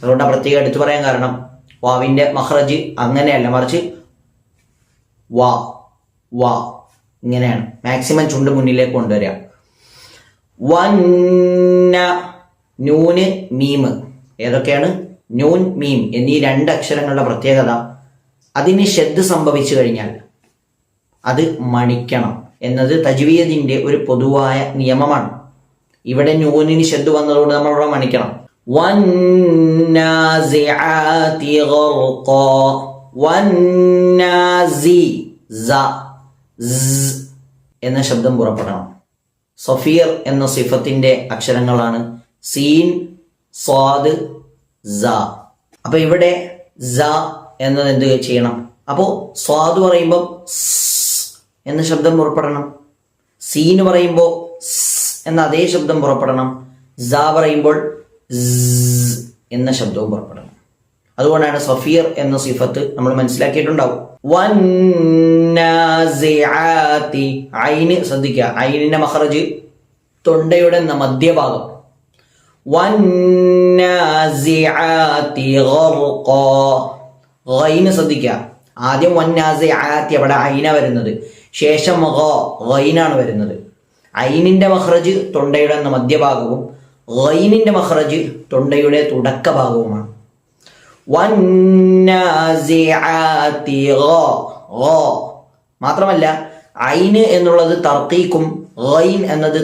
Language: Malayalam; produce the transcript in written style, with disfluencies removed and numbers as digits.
അതുകൊണ്ട് പ്രത്യേകം എടുത്തു പറയാൻ കാരണം വാവിന്റെ മഖ്റജ് അങ്ങനെയല്ല, മറിച്ച് വാ വാ ഇങ്ങനെയാണ്. മാക്സിമം ചുണ്ട് മുന്നിലേക്ക് കൊണ്ടുവരിക. വന്ന നൂന് മീം, ഏതൊക്കെയാണ്? നൂൻ മീം എന്നീ 2 അക്ഷരങ്ങളുടെ പ്രത്യേകത, അതിന് ഷദ് സംഭവിച്ചു കഴിഞ്ഞാൽ അത് മണിക്കണം എന്നത് തജ്വീദിന്റെ ഒരു പൊതുവായ നിയമമാണ്. ഇവിടെ നൂനിന് ഷദ് വന്നതുകൊണ്ട് നമ്മൾ ഇവിടെ മണിക്കണം. വന്നാസിആതി ഗർഖാ, വന്നാസി സ എന്ന ശബ്ദം പുറപ്പെടണം. സഫീർ എന്ന സിഫത്തിന്റെ അക്ഷരങ്ങളാണ് സീൻ, സ്വാദ്, സ. അപ്പൊ ഇവിടെ സ എന്നത് എന്ത് ചെയ്യണം? അപ്പോ സ്വാദ് പറയുമ്പോൾ എന്ന ശബ്ദം പുറപ്പെടണം, സീന് പറയുമ്പോൾ എന്ന അതേ ശബ്ദം പുറപ്പെടണം, സ പറയുമ്പോൾ എന്ന ശബ്ദവും പുറപ്പെടണം. അതുകൊണ്ടാണ് സഫീർ എന്ന സിഫത്ത് നമ്മൾ മനസ്സിലാക്കിയിട്ടുണ്ടാവും. വന്നാസിആതി, ഐന് ശ്രദ്ധിക്കുക, ഐനിന്റെ മഖ്റജ് തൊണ്ടയുടെ മധ്യഭാഗം. വന്നാസിആതി ഗർഖാ, ഗൈന് ശ്രദ്ധിക്കുക, ആദ്യം വന്നാസിആതി അവിടെ ഐന വരുന്നത്, ശേഷം ഗൈനാണ് വരുന്നത്. ഐനിന്റെ മഖ്റജ് തൊണ്ടയുടെ മധ്യഭാഗവും ഗൈനിന്റെ മഖ്റജ് തൊണ്ടയുടെ തുടക്ക ഭാഗവുമാണ്. വന്നാസിആതി ഗ, മാത്രമല്ല ഐന് എന്നുള്ളത് തർക്കീക്കും ഗൈൻ എന്നത്